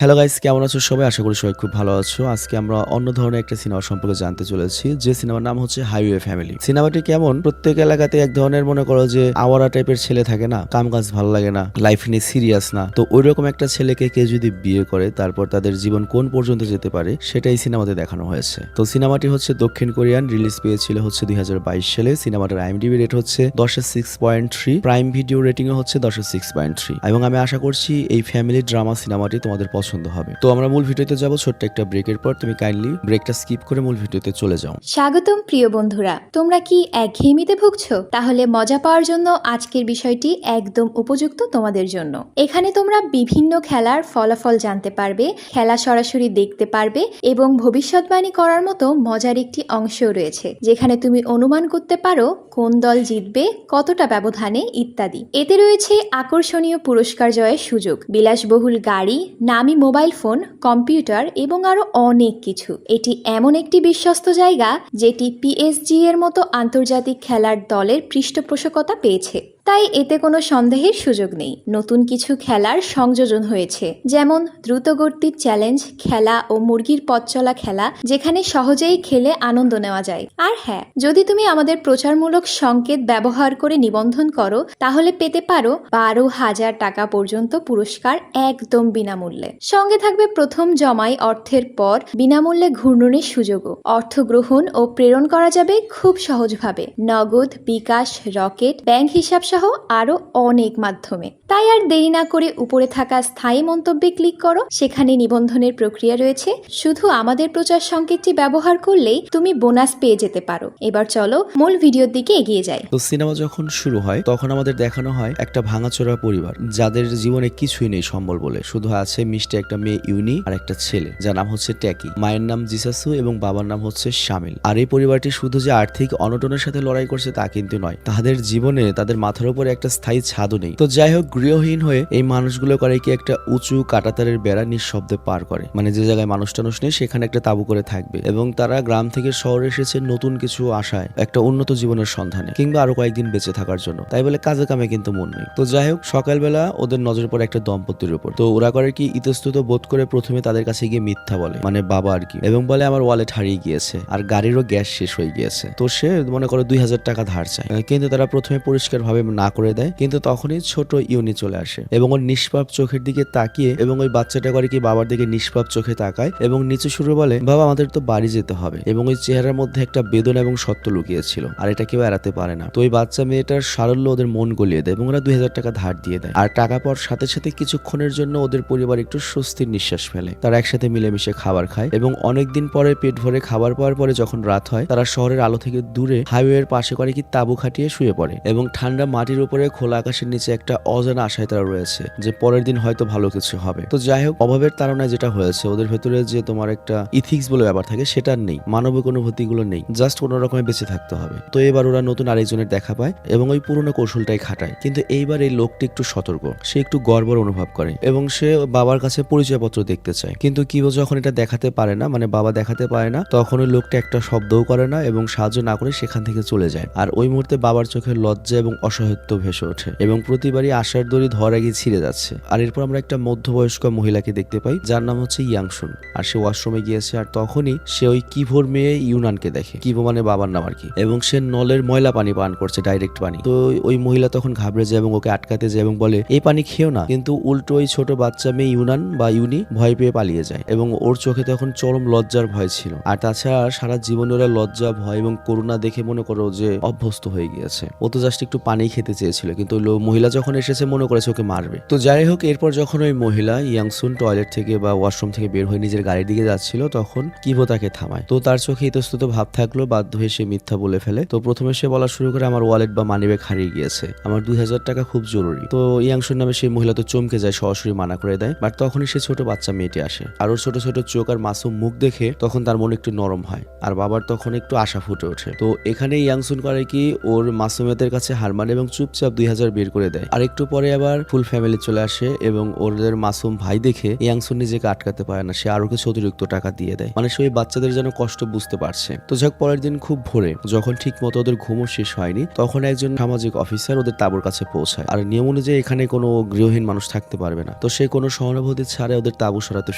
Hello guys, কেমন আছো সবাই? আশা করি সবাই খুব ভালো আছো। আজকে আমরা অন্য ধরনের একটা সিনেমা সম্পর্কে জানতে চলেছি, যে সিনেমার নাম হচ্ছে হাইওয়ে ফ্যামিলি। সিনেমাটি কেমন? প্রত্যেক এলাকাতে এক ধরনের মনে করো যে আওয়ারা টাইপের ছেলে থাকে না, কাম কাজ ভালো লাগে না, লাইফ নিয়ে সিরিয়াস না, তো ওই রকম একটা ছেলেকে কেউ যদি বিয়ে করে তারপর তাদের জীবন কোন পর্যন্ত যেতে পারে সেটাই সিনেমাতে দেখানো হয়েছে। তো সিনেমাটি হচ্ছে দক্ষিণ কোরিয়ান, রিলিজ পেয়েছিল হচ্ছে 2022 সালে। সিনেমাটার আইএমডিবি রেট হচ্ছে 10.6.3, প্রাইম ভিডিও রেটিং হচ্ছে 10.6.3, এবং আমি আশা করছি এই ফ্যামিলি ড্রামা সিনেমাটি তোমাদের পছন্দ হবে। তো আমরা মূল ভিডিওতে যাব ছোট্ট একটা ব্রেকের পর। তুমি কাইন্ডলি ব্রেকটা স্কিপ করে মূল ভিডিওতে চলে যাও। স্বাগতম প্রিয় বন্ধুরা, তোমরা কি একঘেয়েমিতে ভুগছো? তাহলে মজা পাওয়ার জন্য আজকের বিষয়টি একদম উপযুক্ত তোমাদের জন্য। এখানে তোমরা বিভিন্ন খেলার ফলাফল জানতে পারবে, খেলা সরাসরি দেখতে পারবে এবং ভবিষ্যৎবাণী করার মতো মজার একটি অংশও রয়েছে, যেখানে তুমি অনুমান করতে পারো কোন দল জিতবে, কতটা ব্যবধানে ইত্যাদি। এতে রয়েছে আকর্ষণীয় পুরস্কার জয়ের সুযোগ, বিলাসবহুল গাড়ি, নামি মোবাইল ফোন, কম্পিউটার এবং আরো অনেক কিছু। এটি এমন একটি বিশ্বস্ত জায়গা যেটি পিএসজি এর মতো আন্তর্জাতিক খেলার দলের পৃষ্ঠপোষকতা পেয়েছে, তাই এতে কোনো সন্দেহের সুযোগ নেই। নতুন কিছু খেলার সংযোজন হয়েছে, যেমন দ্রুতগতির চ্যালেঞ্জ খেলা ও মুরগির পথ চলা খেলা, যেখানে সহজেই খেলে আনন্দ নেওয়া যায়। আর হ্যাঁ, যদি তুমি আমাদের প্রচারমূলক সংকেত ব্যবহার করে নিবন্ধন করো তাহলে পেতে পারো 12,000 টাকা পর্যন্ত পুরস্কার একদম বিনামূল্যে। সঙ্গে থাকবে প্রথম জমাই অর্থের পর বিনামূল্যে ঘূর্ণনের সুযোগও। অর্থ গ্রহণ ও প্রেরণ করা যাবে খুব সহজভাবে, নগদ, বিকাশ, রকেট, ব্যাংক হিসাব সহ আরো অনেক মাধ্যমে। তাই আর দেরি না করে উপরে থাকা স্থায়ী মন্তব্যে ক্লিক করো, সেখানে নিবন্ধনের প্রক্রিয়া রয়েছে। শুধু আমাদের প্রচার সংকেতটি ব্যবহার করলেই তুমি বোনাস পেয়ে যেতে পারো। এবার চলো মূল ভিডিওর দিকে এগিয়ে যাই। তো সিনেমা যখন শুরু হয় তখন আমাদের দেখানো হয় একটা ভাঙাচোরা পরিবার, যাদের জীবনে কিছুই নেই সম্বল বলে, শুধু আছে মিষ্টি একটা মেয়ে ইউনি আর একটা ছেলে যার নাম হচ্ছে ট্যাকি। মায়ের নাম জিসাসু এবং বাবার নাম হচ্ছে শামিল। আর এই পরিবারটি শুধু যে আর্থিক অনটনের সাথে লড়াই করছে তা কিন্তু নয়, তাদের জীবনে তাদের মাথার উপরে একটা স্থায়ী ছাদও নেই। তো যাই হোক, গৃহহীন হয়ে এই মানুষগুলো করে কি একটা উঁচু কাঁটাতারের বেড়া নিঃশব্দে পার করে, মানে যে জায়গায় মানুষ টানুষ নেই সেখানে একটা তাঁবু করে থাকবে। এবং তারা গ্রাম থেকে শহরে এসেছে নতুন কিছু আশায়, একটা উন্নত জীবনের সন্ধানে, কিংবা আরো কয়েকদিন বেঁচে থাকার জন্য। তাই বলে কাজে কামে কিন্তু মন নেই। তো যাই হোক, সকালবেলা ওদের নজর পড়ে একটা দম্পতির উপর। তো ওরা করে কি, ইতস্তত বোধ করে প্রথমে তাদের কাছে গিয়ে মিথ্যা বলে, মানে বাবা আর কি, এবং বলে আমার ওয়ালেট হারিয়ে গিয়েছে আর গাড়িরও গ্যাস শেষ হয়ে গিয়েছে। তো সে মনে করো 2,000 টাকা ধার চায়, কিন্তু তারা প্রথমে পরিষ্কার ভাবে না করে দেয়। কিন্তু তখনই ছোট ইউনি চলে আসে এবং ওর নিষ্পাপ চোখের দিকে তাকিয়ে, এবং ওই বাচ্চাটা করে কি বাবার দিকে নিষ্পাপ চোখে তাকায় এবং নিচে সুরে বলে, বাবা আমাদের তো বাড়ি যেতে হবে। এবং ওই চেহারার মধ্যে একটা বেদনা এবং সত্য লুকিয়েছিল, আর এটা কেউ এড়াতে পারে না। তো ওই বাচ্চা মেয়েটার সারল্য ওদের মন গলিয়ে দেয় এবং ওরা 2,000 টাকা ধার দিয়ে দেয়। আর টাকা পাওয়ার সাথে সাথে কিছুক্ষণের জন্য ওদের পরিবার একটু স্বস্তির নিঃশ্বাস ফেলে। তারা একসাথে মিলেমিশে খাবার খায় এবং অনেকদিন পরে পেট ভরে খাবার পাওয়ার পরে যখন রাত হয়, তারা শহরের আলো থেকে দূরে হাইওয়ের পাশে করে কি তাঁবু খাটিয়ে শুয়ে পড়ে এবং ঠান্ডা মাটির উপরে খোলা আকাশের নিচে একটা অজানা আশায় তারা রয়েছে যে পরের দিন হয়তো ভালো কিছু হবে। তো যাই হোক, অভাবের তাড়নায় যেটা হয়েছে, ওদের ভেতরে যে তোমার একটা ইথিক্স বলে ব্যাপার থাকে সেটা নেই, মানবিক অনুভূতি গুলো নেই, জাস্ট কোনো রকমে বেঁচে থাকতে হবে। তো এবার ওরা নতুন আরেকজনের দেখা পায় এবং ওই পুরনো কৌশলটাই খাটায়। কিন্তু এইবার এই লোকটি একটু সতর্ক, সে একটু গর্বর অনুভব করে এবং সে বাবার কাছে পরিচয়পত্র দেখতে চায়। কিন্তু কি যখন এটা দেখাতে পারে না, মানে বাবা দেখাতে পারে না, তখন ওই লোকটা একটা শব্দও করে না এবং সাহায্য না করে সেখান থেকে চলে যায়। আর ওই মুহূর্তে বাবার চোখে লজ্জা এবং অসহায়ত্ব ভেসে ওঠে এবং প্রতিবারই আশার দড়ি ধর আগে ছিঁড়ে যাচ্ছে। আর এরপর আমরা একটা মধ্যবয়স্ক মহিলাকে দেখতে পাই যার নাম হচ্ছে ইয়াংশুন। আর সে ওয়াশরুমে গিয়েছে, আর তখনই সে ওই কিভোর মেয়ে ইউনানকে দেখে, কিভো মানে বাবার নাম আর কি, এবং সে নলের ময়লা পানি পান করছে, ডাইরেক্ট পানি। তো ওই মহিলা তখন ঘাবড়ে যায় এবং ওকে আটকাতে যায় এবং বলে এই পানি খেও না। কিন্তু উল্টো ওই ছোট বাচ্চা মেয়ে ইউনান বা ইউনি ভয় পেয়ে পালিয়ে যায় এবং ওর চোখে তখন চরম লজ্জার ভয় ছিল। আর তাছাড়া সারা জীবন ওরা লজ্জা, ভয় এবং করুণা দেখে মনে করো যে অভ্যস্ত হয়ে গিয়েছে। ও তো জাস্ট একটু পানি খেতে চেয়েছিল, কিন্তু মহিলা যখন এসেছে মনে করেছে ওকে মারবে। তো যাই হোক, এরপর যখন ওই মহিলা ইয়াংসুন টয়লেট থেকে বা ওয়াশরুম থেকে বের হয়ে নিজের গাড়ির দিকে যাচ্ছিল, তখন কিভো তাকে থামায়। তো তার চোখে ইতস্তত ভাব থাকলো, বাধ্য হয়ে সে মিথ্যা বলে ফেলে। তো প্রথমে সে বলা শুরু করে আমার ওয়ালেট বা মানিব্যাগ হারিয়ে গিয়েছে, আমার 2,000 টাকা খুব জরুরি। তো ইয়াংসুন নামে সেই মহিলা তো চমকে যায়, সরাসরি মানা করে দেয়। বাট তখনই সে ছোট বাচ্চা মেয়েটি আসে, আর ওর ছোট ছোট চোখ আর মাসুম মুখ দেখে তখন তার মন একটু নরম হয় আর বাবার তখন একটু আশা ফুটে ওঠে। তো এখানে ইয়াংসুন করে কি, ওর মাসুমিয়তের কাছে হার মানে এবং চুপচাপ 2000 বের করে দেয়। আর একটু পরে আবার ফুল ফ্যামিলি চলে আসে এবং ওদের মাসুম ভাই দেখে ইয়াংসুন নিজেকে আটকাতে পারে না, সে আরো কিছু অতিরিক্ত টাকা দিয়ে দেয়। মানে সে ওই বাচ্চাদের যেন কষ্ট বুঝতে পারছে। তো যাক, পরের দিন খুব ভোরে যখন ঠিক মতো ওদের ঘুমও শেষ হয়নি, তখন একজন সামাজিক অফিসার ওদের তাঁবুর কাছে পৌঁছায়। আর নিয়ম অনুযায়ী এখানে কোনো গৃহহীন মানুষ থাকতে পারবে না। তো সে কোনো সহানুভূতি ছাড়াই ওদের তাঁবু সরাতে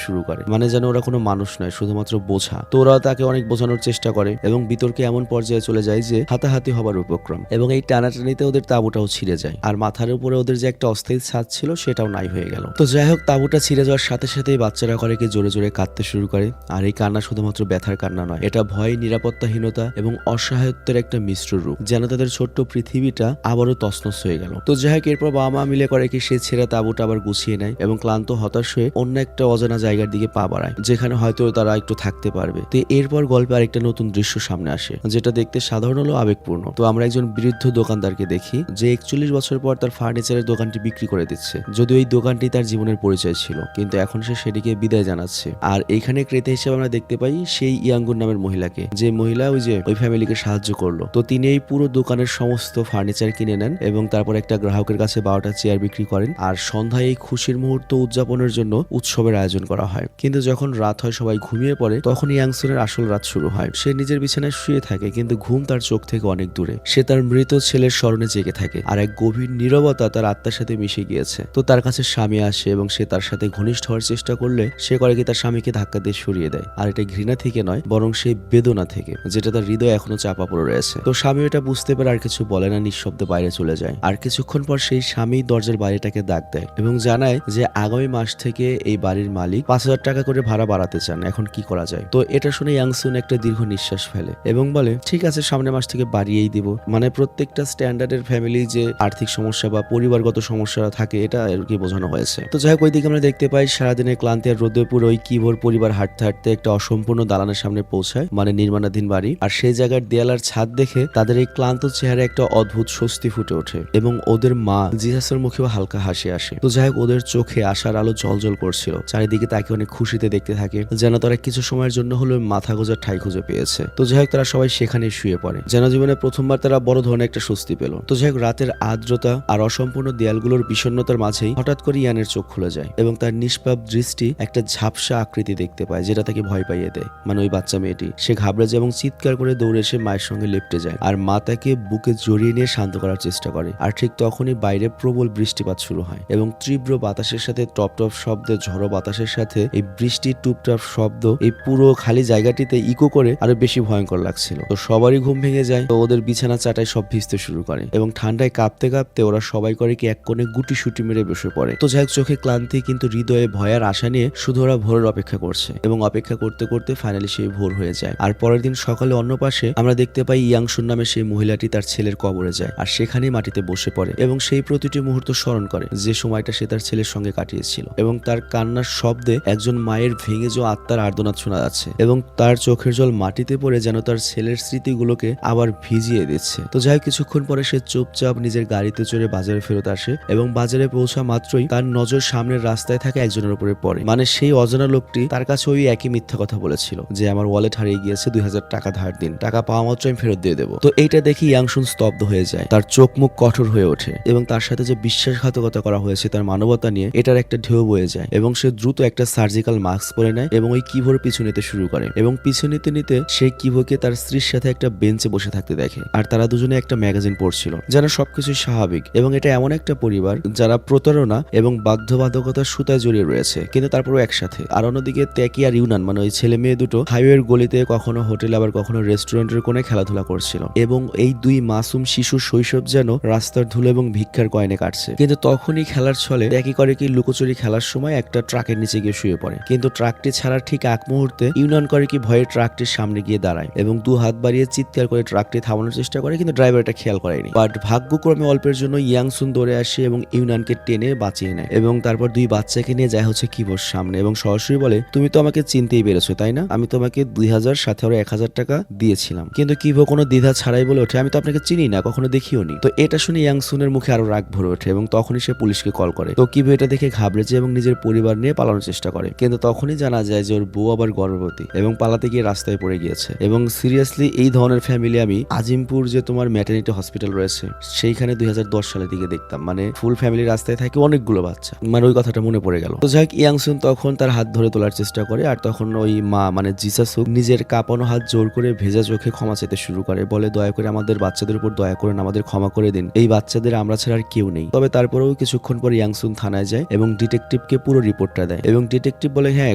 শুরু করে, মানে যেন ওরা কোনো মানুষ নয়, শুধুমাত্র বোঝা। তো ওরা তাকে অনেক বোঝানোর চেষ্টা করে এবং বিতর্কে এমন পর্যায়ে চলে যায় যে হাতাহাতি হবার উপক্রম, এবং এই টানাটানিতে ওদের তাঁবুটাও ছিঁড়ে যায়। আর মাথার উপরে ওদের যে একটা অস্থায়ী ছাদ ছিল সেটাও নাই হয়ে গেল। তো যাই হোক, তাঁবুটা ছিঁড়ে যাওয়ার সাথে সাথেই বাচ্চারা করে কি জোরে জোরে কাঁদতে শুরু করে। আর এই কান্না শুধুমাত্র ব্যথার কান্না নয়, এটা ভয়, নিরাপত্তাহীনতা এবং অসহায়ত্বের একটা মিশ্র রূপ, যেন তাদের ছোট্ট পৃথিবীটা আবারও তছনছ হয়ে গেল। তো যাই হোক, এরপর বাবা মা মিলে করে কি সে ছেঁড়া তাঁবুটা আবার গুছিয়ে নেয় এবং ক্লান্ত হতাশ হয়ে অন্য একটা অজানা জায়গার দিকে পা বাড়ায়, যেখানে হয়তো তারা একটু থাকতে পারবে। তো এরপর গল্পে আরেকটা নতুন দৃশ্য সামনে আসে, যেটা দেখতে সাধারণ হলেও আবেগপূর্ণ। তো আমরা একজন বৃদ্ধ দোকানদারকে দেখি যে 41 বছর পর তার ফার্নিচারের দোকানটি বিক্রি করে দিচ্ছে। যদিও এই দোকানটি তার জীবনের পরিচয় ছিল, কিন্তু এখন সে সেটিকে বিদায় জানাচ্ছে। আর এইখানে ক্রেতা হিসেবে আমরা দেখতে পাই সেই ইয়াঙ্গুন নামের মহিলাকে, যে মহিলা ওই ফ্যামিলিকে সাহায্য করলো। তো তিনি এই পুরো দোকানের সমস্ত ফার্নিচার কিনে নেন এবং তারপর একটা গ্রাহকের কাছে 12টা চেয়ার বিক্রি করেন। আর সন্ধ্যায় এই খুশির মুহূর্ত উদযাপনের জন্য উৎসবের আয়োজন করা হয়। কিন্তু যখন রাত হয়, সবাই ঘুমিয়ে পড়ে, তখন ইয়াংসুনের আসল রাত শুরু হয়। সে নিজের বিছানায় শুয়ে থাকে, কিন্তু ঘুম তার চোখ থেকে অনেক দূরে। সে তার মৃত ছেলের স্মরণে জেগে থাকে, আর এক গভীর নীরবতা তার আত্মার সাথে মিশে গিয়েছে। তো তার কাছে স্বামী আসে এবং সে তার সাথে ঘনিষ্ঠ হওয়ার চেষ্টা করলে সে করে কি তার স্বামীকে ধাক্কা দিয়ে সরিয়ে দেয়। আর এটা ঘৃণা থেকে নয়, বরং সেই বেদনা থেকে, যেটা তার হৃদয়ে এখনো চাপা পড়ে রয়েছে। তো স্বামী এটা বুঝতে পারে আর কিছু বলে না, নিঃশব্দে বাইরে চলে যায়। আর কিছুক্ষণ পর সেই স্বামী দরজার বাইরেটাকে ডাক দেয় এবং জানায় যে আগামী মাস থেকে এই বাড়ির মালিক 5000 টাকা করে ভাড়া বাড়াতে চান, এখন কি করা যায়। তো এটা শুনে ইয়াংসুন একটা দীর্ঘ নিঃশ্বাস ফেলে এবং বলে, ঠিক আছে, সামনের মাস থেকে বাড়িয়েই দিব। মানে প্রত্যেকটা স্ট্যান্ডার্ডের ফ্যামিলি যে আর্থিক সমস্যা বা পরিবারগত সমস্যা থাকে, এটা আর কি বোঝানো হয়েছে। তো যাই হোক, ওইদিকে আমরা দেখতে পাই সারাদিনের ক্লান্তি আর রোদে পুরো ওই কিভোর পরিবার হাঁটতে হাঁটতে একটা অসম্পূর্ণ দালানের সামনে পৌঁছায়, মানে নির্মাণাধীন বাড়ি। আর সেই জায়গার দেয়াল আর ছাদ দেখে তাদের এই ক্লান্ত চেহারা একটা অদ্ভুত স্বস্তি ফুটে ওঠে এবং ওদের মা জিসাসের মুখেও হালকা হাসি আসে। তো যাই হোক, ওদের চোখে আশার আলো জলজল করছিল। চারিদিকে তাকে অনেক খুশিতে দেখতে থাকে, যেন তারা কিছু সময়ের জন্য হলেও মাথা গোজার ঠাই খুঁজে পেয়েছে। তো যাই হোক, তারা সবাই সেখানে শুয়ে পড়ে, যেন জীবনে প্রথমবার তারা বড় ধরনের একটা স্বস্তি পেল। তো যাই হোক, রাতের আর্দ্রতা আর অসম্পূর্ণ দেয়ালগুলোর বিষণ্ণতার মাঝেই হঠাৎ করে ইয়ানের চোখ খুলে যায় এবং তার নিষ্পাপ দৃষ্টি একটা ঝাপসা আকৃতি দেখতে পায়, যেটা তাকে ভয় পাইয়ে দেয়। মানে ওই বাচ্চা মেয়েটি, সে ঘাবড়ে যায় এবং চিৎকার করে দৌড়ে এসে মায়ের সঙ্গে লেপ্টে যায়। আর মা তাকে বুকে জড়িয়ে নিয়ে শান্ত করার চেষ্টা করে। আর ঠিক তখনই বাইরে প্রবল বৃষ্টিপাত শুরু হয় এবং তীব্র বাতাসের সাথে টপ টপ শব্দে, ঝড়ো বাতাসের সাথে এই বৃষ্টির টুপটাপ শব্দ এই পুরো খালি জায়গাটিতে ইকো করে আরো বেশি ভয়ঙ্কর লাগছিল। তো সবারই ঘুম ভেঙে যায়। তো ওদের বিছানা চাটায় সব ভিজতে শুরু করে এবং ঠান্ডায় কাঁপতে কাঁপতে ওরা সবাই করে কি এক কোণে গুটি সুটি মেরে বসে পড়ে। তো যাই হোক, চোখে ক্লান্তি কিন্তু হৃদয়ে ভয় আর আশা নিয়ে শুধু ওরা ভোরের অপেক্ষা করছে এবং অপেক্ষা করতে করতে ফাইনালি সেই ভোর হয়ে যায়। আর পরের দিন সকালে অন্য পাশে আমরা দেখতে পাই ইয়াংশুন নামে সেই মহিলাটি তার ছেলের কবরে যায় আর সেখানেই মাটিতে বসে পড়ে এবং সেই প্রতিটি মুহূর্ত স্মরণ করে যে সময়টা সে তার ছেলের সঙ্গে কাটিয়েছিল। এবং তার কান্নার শব্দে একজন মায়ের ভেঙে যাওয়া আত্মার আর্তনাদ শোনা যাচ্ছে এবং তার চোখের জল মাটিতে পড়ে যেন তার ছেলের স্মৃতিগুলোকে আবার ভিজিয়ে দিচ্ছে। তো যাই হোক, কিছুক্ষণ পরে সে চুপচাপ নিজের গাড়িতে চড়ে বাজারে ফেরত আসে এবং বাজারে পৌঁছা মাত্রই তার নজর সামনের রাস্তায় থাকা একজনের উপরে পড়ে। মানে সেই অজানা লোকটি তার কাছে ওই একই মিথ্যা কথা বলেছিল যে আমার ওয়ালেট হারিয়ে গিয়েছে, 2000 টাকা ধার দিন, টাকা পাওয়া মাত্র আমি ফেরত দিয়ে দেবো। তো এইটা দেখি ইয়াংশুন স্তব্ধ হয়ে যায়, তার চোখ মুখ কঠোর হয়ে ওঠে এবং তার সাথে যে বিশ্বাসঘাতকতা করা হয়েছে তার মানবতা নিয়ে এটার একটা ঢেউ বয়ে যায় এবং সে দ্রুত একটা সার্জিক্যাল মাস্ক পরে নেয় এবং ওই কিভোর পিছু নিতে শুরু করে এবং পিছু নিতে নিতে সেই কিভোকে তার স্ত্রীর সাথে একটা বেঞ্চে বসে থাকতে দেখে। আর তারা দুজনে একটা ম্যাগাজিন পড়ছিল, যেন সবকিছু স্বাভাবিক। এবং এটা এমন একটা পরিবার যারা প্রতারণা এবং বাধ্যবাধকতার সুতায় জড়িয়ে রয়েছে, কিন্তু তারপরও একসাথে। আর অন্যদিকে ত্যাকি আর ইউনান, মানে ওই ছেলে মেয়ে দুটো হাইওয়ের গলিতে কখনো হোটেল আবার কখনো রেস্টুরেন্টের কোণে খেলাধুলা করছিল এবং এই দুই মাসুম শিশু শৈশব যেন রাস্তার ধুলো এবং ভিক্ষার কয়েনে কাটছে। কিন্তু তখনই খেলার ছলে ত্যাকি করে কি লুকোচুরি খেলার সময় একটা ট্রাকের নিচে গিয়ে শুয়ে পড়ে, কিন্তু ট্রাকটি ছাড়ার ঠিক এক মুহূর্তে ইউনান করে কি ভয়ে ট্রাকটির সামনে গিয়ে দাঁড়ায় এবং দু হাত বাড়িয়ে চিৎকার করে ট্রাকটি থামানোর চেষ্টা করে, কিন্তু ড্রাইভার এটা খেয়াল করেনি। বাট ভাগ্যক্রমে অল্পের জন্য ইয়াংসুন দৌড়ে আসে এবং ইউনানকে টেনে বাঁচিয়ে নেয় এবং তারপর দুই বাচ্চাকে নিয়ে যায় হচ্ছে কিভোর সামনে এবং সরাসরি বলে, তুমি তো আমাকে চিনতেই পেরেছো তাই না? আমি তোমাকে 2000 সাথে আরো 1000 টাকা দিয়েছিলাম। কিন্তু কিভো কোনো দ্বিধা ছাড়াই বলে ওঠে, আমি তো আপনাকে চিনি না, কখনো দেখিও নি। তো এটা শুনে ইয়াংসুনের মুখে আরো রাগ ভরে ওঠে এবং তখনই সে পুলিশকে কল করে। তো কিভো এটা দেখে ঘাবড়ে যায় এবং নিজের পরিবার নিয়ে পালানোর চেষ্টা করে, কিন্তু তখনই জানা যায় যে ওর বউ আবার গর্ভবতী এবং পালাতে গিয়ে রাস্তায় পড়ে গিয়েছে। এবং সিরিয়াসলি এই ধরনের ফ্যামিলি আমি আজিমপুর যে তোমার ম্যাটারনিটি হসপিটাল রয়েছে সেইখানে 2010 সালের দিকে দেখতাম, মানে ফুল ফ্যামিলি রাস্তায় থাকে অনেকগুলো বাচ্চা, মানে ওই কথাটা মনে পড়ে গেল। তো যাই হোক, ইয়াংসুন তখন তার হাত ধরে তোলার চেষ্টা করে, আর তখন ওই মা মানে জিসাসুক নিজের কাঁপানো হাত জোর করে ভেজা চোখে ক্ষমা চাইতে শুরু করে, বলে দয়া করে আমাদের বাচ্চাদের উপর দয়া করেন, আমাদের ক্ষমা করে দিন, এই বাচ্চাদের আমরা ছাড়া আর কেউ নেই। তবে তারপরেও কিছুক্ষণ পর ইয়াংসুন থানায় যায় এবং ডিটেকটিভকে পুরো রিপোর্টটা দেয়, এবং ডিটেকটিভ বলে হ্যাঁ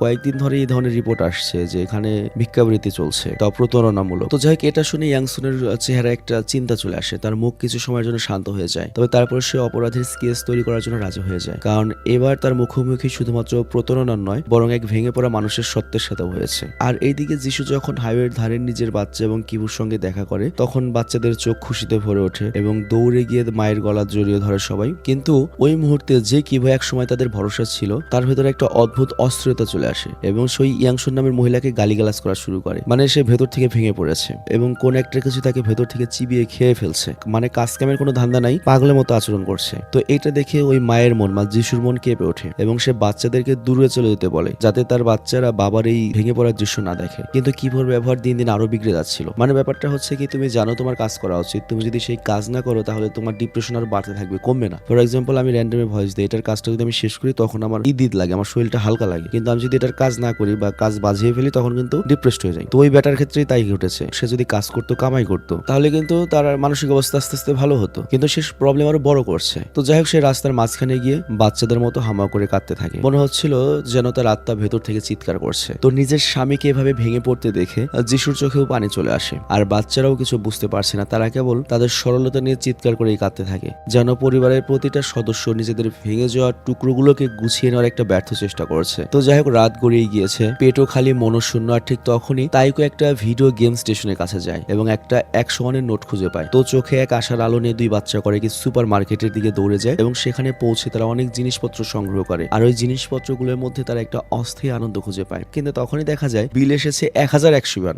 কয়েকদিন ধরে এই ধরনের রিপোর্ট আসছে যে এখানে ভিক্ষাবৃত্তি চলছে, তা প্রতারণামূলক। তো যাই হোক, এটা শুনে ইয়াংসুনের চেহারা একটা চিন্তা চলে আসে, তার মুখ কিছু সময়ের জন্য শান্ত হয়ে যায়। তবে তারপর সে অপরাধের স্কেচ তৈরি করার জন্য রাজি হয়ে যায়, কারণ এবার তার মুখোমুখি শুধুমাত্র প্রতারণার নয় বরং এক ভেঙে পড়া মানুষের সত্যের সাথেও হয়েছে। আর এইদিকে যিশু যখন হাইওয়ের ধারে নিজের বাচ্চা এবং কিবুর সঙ্গে দেখা করে, তখন বাচ্চাদের চোখ খুশিতে ভরে ওঠে এবং দৌড়ে গিয়ে মায়ের গলা জড়িয়ে ধরে সবাই। কিন্তু ওই মুহূর্তে যে কিবু এক সময় তাদের ভরসা ছিল, তার ভেতরে একটা অদ্ভুত অস্থিরতা চলে আসে এবং সেই ইয়াংসুন নামের মহিলাকে গালিগালাজ করা শুরু করে, মানে সে ভেতর থেকে ভেঙে পড়েছে এবং কোন একটা কিছু তাকে ভেতর থেকে চিবিয়ে খেয়ে ফেলছে, মানে কাজ কামের কোনো ধান্দা নাই, পাগলের মতো আচরণ করছে। তো এটা দেখে ওই মায়ের মন, মানে যিশুর মন কেঁপে ওঠে এবং সে বাচ্চাদেরকে দূরে চলে যেতে বলে, যাতে তার বাচ্চারা বাবার এই ভেঙে পড়ার দৃশ্য না দেখে। কিন্তু কিবোর ব্যবহার দিন দিন আরো বিগড়ে যাচ্ছিল, মানে ব্যাপারটা হচ্ছে কি, তুমি জানো তোমার কাজ করা উচিত, তুমি যদি সেই কাজ না করো তাহলে তোমার ডিপ্রেশন আরো বাড়তে থাকবে, কমবে না। ফর এক্সাম্পল, আমি র্যান্ডমে ভয়েস দিই, এটার কাজটা যদি আমি শেষ করি তখন আমার ঈদ লাগে, আমার শরীরটা হালকা লাগে, কিন্তু আমি যদি এটার কাজ না করি বা কাজ বাজিয়ে ফেলি তখন কিন্তু ডিপ্রেসড হয়ে যাই। তো ওই ব্যাটার ক্ষেত্রেই তাই ঘটেছে, সে যদি কাজ করতো, কামাই করতো, তাহলে কিন্তু তার মানসিক অবস্থা আস্তে আস্তে ভালো হতো, কিন্তু সে প্রবলেম আরো বড় করছে। তো যাই হোক, সে রাস্তার মাঝখানে গিয়ে বাচ্চাদের মতো হামা করে কাঁদতে থাকে, মনে হচ্ছিল যেন তার আত্মা ভেতর থেকে চিৎকার করছে। তো নিজের স্বামীকে এভাবে ভেঙে পড়তে দেখে যিশুর চোখেও পানি চলে আসে, আর বাচ্চারাও কিছু বুঝতে পারছে না, তারা কেবল তাদের সরলতা নিয়ে চিৎকার করেই কাঁদতে থাকে, যেন পরিবারের প্রতিটা সদস্য নিজেদের ভেঙে যাওয়া টুকরোগুলোকে গুছিয়ে নেওয়ার একটা ব্যর্থ চেষ্টা করছে। তো যাই হোক, রাত গড়িয়ে গিয়েছে, পেটও খালি, মনশূন্য, আর ঠিক তখনই তাইকো একটা ভিডিও গেম স্টেশনের কাছে যায় এবং একটা 101 নোট খুঁজে পায়। তো চোখে এক আশার আলো নিয়ে দুই বাচ্চা করে কি সুপার মার্কেটের দিকে দৌড়ে যায় এবং সেখানে পৌঁছে তারা অনেক জিনিসপত্র সংগ্রহ করে, আর ওই জিনিসপত্রগুলোর মধ্যে তারা একটা অস্থায়ী আনন্দ খুঁজে পায়। কিন্তু তখনই দেখা যায় বিল এসেছে 1100 ইউয়ান।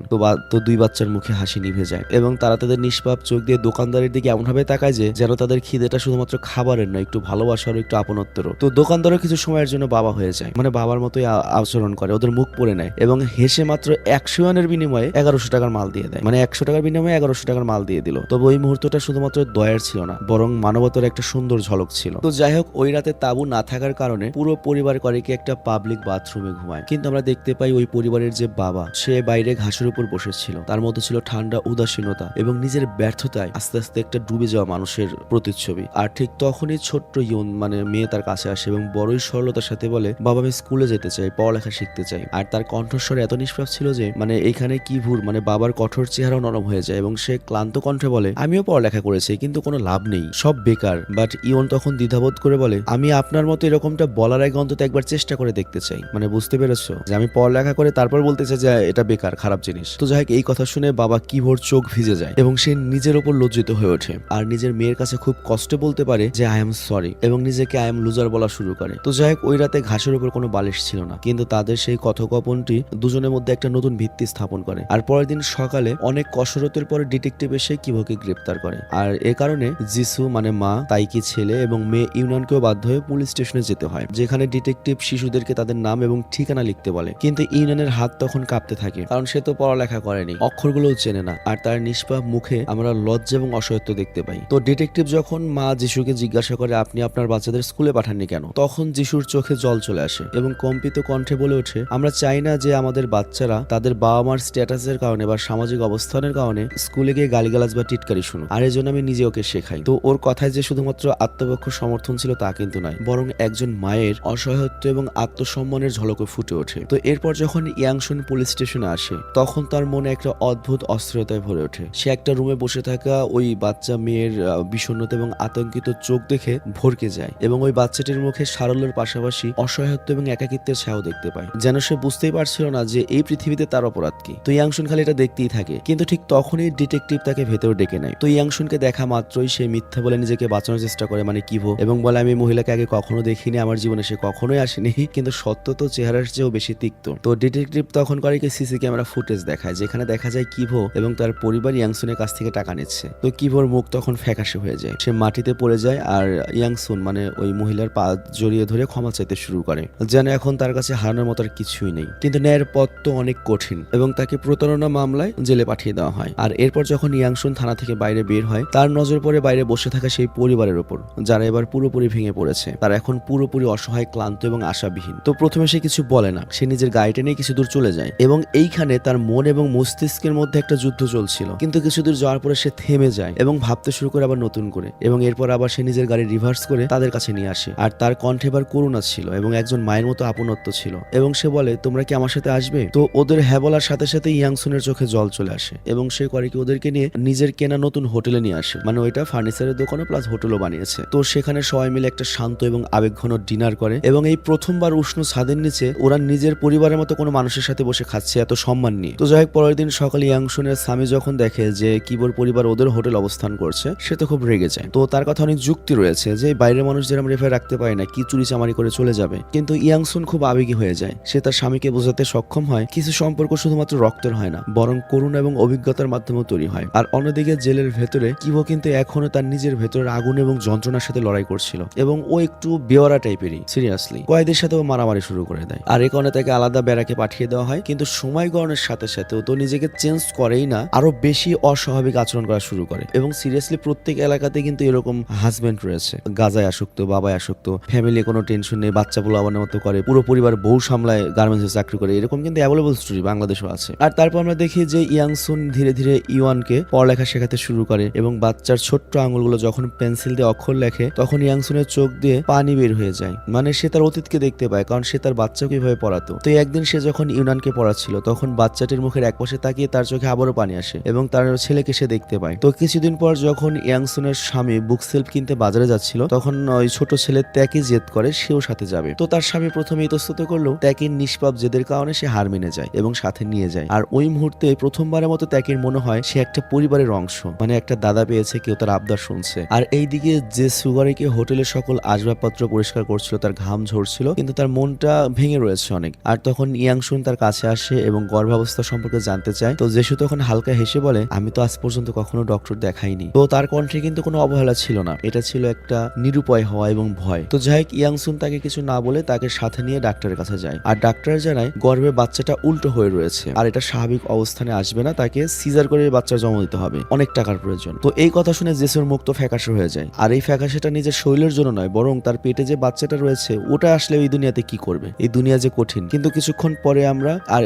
তো দুই বাচ্চার মুখে হাসি নিভে যায় এবং তারা তাদের নিষ্পাপ চোখ দিয়ে দোকানদারের দিকে এমনভাবে তাকায় যে যেন তাদের খিদেটা শুধুমাত্র খাবারের নয়, একটু ভালোবাসার, একটু আপনত্বেরও। তো দোকানদারও কিছু সময়ের জন্য বাবা হয়ে যায়, মানে বাবার মতোই আচরণ করে, ওদের মুখ পড়ে নেয় এবং হেসে মাত্র 100 ইউয়ানের বিনিময়ে 1100 টাকার মাল দিয়ে দেয়, মানে 100 টাকার বিনিময়ে 1100 টাকার মাল দিয়ে দিল। তবে ওই মুহূর্তটা শুধুমাত্র দয়ার ছিল না, বরং মানবতার একটা সুন্দর ঝলক ছিল। তো যাই হোক, ওই রাতে তাবু না থাকার কারণে পুরো পরিবার করে কি একটা পাবলিক বাথরুমে ঘুমায়, কিন্তু আমরা দেখতে পাই ওই পরিবারের যে বাবা, সে বাইরে ঘাসের উপর বসেছিল, তার মধ্যে ছিল ঠান্ডা উদাসীনতা এবং নিজের ব্যর্থতায় আস্তে আস্তে একটা ডুবে যাওয়া মানুষের প্রতিচ্ছবি। আর ঠিক তখনই ছোট্ট ইয়ন মানে মেয়ে তার কাছে আসে এবং বড়ই সরলতার সাথে বলে, বাবা আমি স্কুলে যেতে চাই, পড়ালেখা শিখতে চাই। আর তার কণ্ঠস্বর এত নিষ্পাপ ছিল যে মানে এখানে কি ভুল, মানে বাবার কঠোর চেহারাও নরম হয়ে যায় এবং সে ক্লান্ত কণ্ঠে বলে, আমিও পড়ালেখা করেছি কিন্তু কোনো লাভ নেই, সব বেকার। বাট ইয়ন তখন দ্বিধাবোধ করে বলে, আমি আপনার মতো এরকমটা বলার আগে অন্তত একবার চেষ্টা করে দেখতে চাই, মানে বুঝতে পেরেছো যে আমি পড়ালেখা করে তারপর বলতে চাই যে এটা বেকার, খারাপ জিনিস। তো যাই হোক, এই কথা শুনে বাবা কিভোর চোখ ভিজে যায় এবং সে নিজের উপর লজ্জিত হয়ে ওঠে আর নিজের মেয়ের কাছে খুব কষ্টে বলতে পারে যে আই এম সরি এবং নিজেকে আই এম লুজার বলা শুরু করে। তো যাই হোক, ওই রাতে ঘাসের উপর কোনো বালিশ ছিল না, কিন্তু তাদের সেই কথোপকথনটি দুজনের মধ্যে একটা নতুন ভিত্তি স্থাপন করে। আর পরের দিন সকালে অনেক কসরতের পরে ডিটেকটিভ এসে কিভোকে গ্রেপ্তার করে, আর এ কারণে যিশু মানে মা, তাইকি ছেলে এবং মেয়ে ইউনানকেও বাধ্য হয়ে পুলিশ স্টেশনে যেতে হয়, যেখানে ডিটেকটিভ শিশুদেরকে তাদের নাম এবং ঠিকানা লিখতে বলে। কিন্তু ইউনানের হাত তখন কাঁপতে থাকে, কারণ সে তো পড়ালেখা করেনি, অক্ষরগুলোও চেনে না, আর তার নিষ্পাপ মুখে আমরা লজ্জা এবং অসহায়ত্ব দেখতে পাই। তো ডিটেকটিভ যখন মা যিশুকে জিজ্ঞাসা করে, আপনি আপনার বাচ্চাদের স্কুলে পাঠাননি কেন, তখন যিশুর চোখে জল চলে আসে এবং কম্পিত কণ্ঠে বলে ওঠে, আমরা চাই না যে আমাদের বাচ্চারা তাদের বাবা মার স্ট্যাটাসের কারণে বা সামাজিক অবস্থানের কারণে স্কুলে গিয়ে গালিগালাজ বা টিটকারি শুনুক, আর এই জন্য আমি নিজে ওকে শেখাই। তো ওর কথায় যে শুধুমাত্র আত্মপক্ষ সমর্থন ছিল তা কিন্তু নয়, বরং একজন মায়ের অসহায়ত্ব এবং আত্মসম্মানের ঝলকও ফুটে ওঠে। তো এরপর যখন ইয়াংশুন পুলিশ স্টেশনে আসে, তখন তার মনে একটা অদ্ভুত অস্থিরতায় ভরে ওঠে। সে একটা রুমে বসে থাকা ওই বাচ্চা মেয়ের বিষণ্ণতা এবং আতঙ্কিত চোখ দেখে ভরকে যায় এবং ওই বাচ্চাটির মুখে সারল্যের পাশাপাশি অসহায়ত্ব এবং একাকিত্বের ছায়াও দেখতে পায়, যেন সে বুঝতেই পারছিল না যে এই পৃথিবীতে তার অপরাধ কি। তো ইয়াংশুন খালি এটা দেখতেই থাকে, কিন্তু ঠিক তখনই ডিটেকটিভ তাকে ভেতরে ডেকে নেয়। তো ইয়াংশুনকে দেখা মাত্রই সে মিথ্যা বলে নিজেকে বাঁচানোর চেষ্টা করে, মানে কিভো, এবং বলে আমি মহিলাকে আগে কখনো দেখিনি, আমার জীবনে সে কখনোই আসেনি, কিন্তু সত্য তো চেহারার চেয়েও বেশি তিক্ত। তো ডিটেকটিভ তখন করে কি সিসি ক্যামেরা ফুটেজ দেখায়, যেখানে দেখা যায় কিভো এবং তার পরিবার ইয়াংসুনের কাছ থেকে টাকা নিচ্ছে। তো কিভোর মুখ তখন ফ্যাকাশে হয়ে যায়, সে মাটিতে পড়ে যায় আর ইয়াংসুন মানে ওই মহিলার পা জড়িয়ে ধরে ক্ষমা চাইতে শুরু করে, যেন এখন তার কাছে হারানোর মতো আর কিছুই নেই। কিন্তু ন্যায়ের পথ তো অনেক কঠিন এবং তাকে প্রতারণা মামলায় জেলে পাঠিয়ে দেওয়া হয়। আর এরপর যখন ইয়াংসুন থানা থেকে বাইরে বের হয়, তার তার নজর পড়ে বাইরে বসে থাকা সেই পরিবারের উপর, যারা এবার পুরোপুরি ভেঙে পড়েছে। তারা এখন পুরোপুরি অসহায়, ক্লান্ত এবং আশাবিহীন। তো প্রথমে সে কিছু বলে না, সে নিজের গাড়িটা নিয়ে কিছু দূর চলে যায় এবং এইখানে তার মন এবং মস্তিষ্কের মধ্যে একটা যুদ্ধ চলছিল। কিন্তু কিছু দূর যাওয়ার পরে সে থেমে যায় এবং ভাবতে শুরু করে আবার নতুন করে, এবং এরপর আবার সে নিজের গাড়ি রিভার্স করে তাদের কাছে নিয়ে আসে। আর তার কণ্ঠে এবার করুণা ছিল এবং একজন মায়ের মতো আপনত্ব ছিল, এবং সে বলে, তোমরা কি আমার সাথে আসবে? তো ওদের হ্যাঁ বলার সাথে সাথে ইয়াংসুনের চোখে জল চলে আসে এবং সে করে কি ওদেরকে নিয়ে নিজের কেনা নতুন হোটেলে নিয়ে আসে। মানে ওইটা ফার্নিচারের দোকানও প্লাস হোটেলও বানিয়েছে। তো সেখানে সবাই মিলে একটা শান্ত এবং আবেগঘন ডিনার করে, এবং এই প্রথমবার উষ্ণ ছাদের নিচে ওরা নিজের পরিবারের মতো কোনো মানুষের সাথে বসে খাচ্ছে এত সম্মান নিয়ে। তো যাই হোক, পরের দিন সকালে ইয়াংসুনের স্বামী যখন দেখে যে কিবোর পরিবার ওদের হোটেল অবস্থান করছে, সে তো খুব রেগে যায়। তো তার কথা অনেক যুক্তি রয়েছে যে বাইরের মানুষদের আমরা রেফারে রাখতে পারি না, কি চুরি চামারি করে চলে যাবে। কিন্তু ইয়াংসুন খুব আবেগী হয়ে যায়। সে তার স্বামীকে বোঝাতে সক্ষম হয় কিছু সম্পর্ক শুধুমাত্র রক্তের হয় না, বরং করুণা এবং অভিজ্ঞতার মাধ্যমে তৈরি হয়। আর অন্যদিকে জেলের ভেতরে কিবো কিন্তু এখনো তার নিজের ভেতরের আগুন এবং যন্ত্রণার সাথে লড়াই করছিল, এবং ও একটু বেওয়ারা টাইপেরই। সিরিয়াসলি কয়েদের সাথে ও মারামারি শুরু করে দেয়, আর এই কারণে তাকে আলাদা ব্যারাকে পাঠিয়ে দেওয়া হয়। কিন্তু সময় গড়নের সাথে সাথে ও তো নিজেকে চেঞ্জ করেই না, আরো বেশি অস্বাভাবিক আচরণ করা শুরু করে। এবং সিরিয়াসলি প্রত্যেক এলাকাতে কিন্তু এরকম হাজবেন্ড রয়েছে, গাজায় আসক্ত, বাবায় আসক্ত, ফ্যামিলি কোনো টেনশন নেই, বাচ্চা পোলাবানের মতো করে, পুরো পরিবার বউ সামলায়, গার্মেন্টসে চাকরি করে, এরকম কিন্তু অ্যাভেলেবল স্টোরি বাংলাদেশও আছে। আর তারপর আমরা দেখি যে ইয়াংসুন ধীরে ধীরে ইওয়ানকে পড়ালেখা শেখাতে শুরু করে, এবং বাচ্চার ছোট্ট আঙুলগুলো যখন পেন্সিল দিয়ে অক্ষর লেখে তখন ইয়াংসুনের চোখ দিয়ে পানি বের হয়ে যায়। মানে সে তার অতীতকে দেখতে পায়, কারণ সে তার বাচ্চাকে এভাবে পড়াতো। তো একদিন সে যখন ইউনানকে পড়াচ্ছিল তখন বাচ্চাটির মুখের এক পাশে তাকিয়ে তার চোখে আবারও পানি আসে, এবং তার ছেলেকে সে দেখতে পায়। তো কিছুদিন পর যখন ইয়াংসুনের স্বামী বুক সেলফ কিনতে বাজারে যাচ্ছিল, তখন ওই ছোট ছেলে ত্যাকি জেদ করে সেও সাথে যাবে। তো তার স্বামী প্রথমে ইতস্তত করলেও ত্যাকির নিষ্পাপ জেদের কারণে সে হার মেনে যায় এবং সাথে নিয়ে যায়। আর ওই মুহূর্তে প্রথমবারের মতো ত্যাকির মনে হয় সে একটা পরিবারের অংশ, মানে একটা দাদা পেয়েছে, কেউ তার আবদার শুনছে। আর এইদিকে যে সুগারিকে হোটেলের সকল আসবাবপত্র পরিষ্কার করছিল, তার ঘাম ঝরছিল, কিন্তু তার মনটা ভেঙে রয়েছে অনেক। আর তখন ইয়াংসুন তার কাছে আসে এবং গর্ভাবস্থা সম্পর্কে জানতে চায়। তো জেসু তখন হালকা হেসে বলে, আমি তো আজ পর্যন্ত কখনো ডক্টর দেখাইনি। তো তার কণ্ঠে কিন্তু কোনো অবহেলা ছিল না, এটা ছিল একটা নিরুপায় হওয়া এবং ভয়। তো যাই হোক, ইয়াংসুন তাকে কিছু না বলে তাকে সাথে নিয়ে ডাক্তারের কাছে যায়, আর ডাক্তার জানায় গর্ভে বাচ্চাটা উল্টো হয়ে রয়েছে, আর এটা স্বাভাবিক অবস্থানে আসবে না, তাকে সিজার করে বাচ্চা জন্ম দিতে হবে, অনেক টাকার প্রয়োজন। তো এই কথা শুনে জেসুর মুখ তো ফ্যাকাশে হয়ে যায়। আর এই ফ্যাকাশেটা নিজের শরীরের জন্য নয়, বরং তার পেটে যে বাচ্চাটা রয়েছে ওটা আসলে এই দুনিয়াতে কি করবে, এই দুনিয়া যে কঠিন। কিন্তু কিছুক্ষণ পরে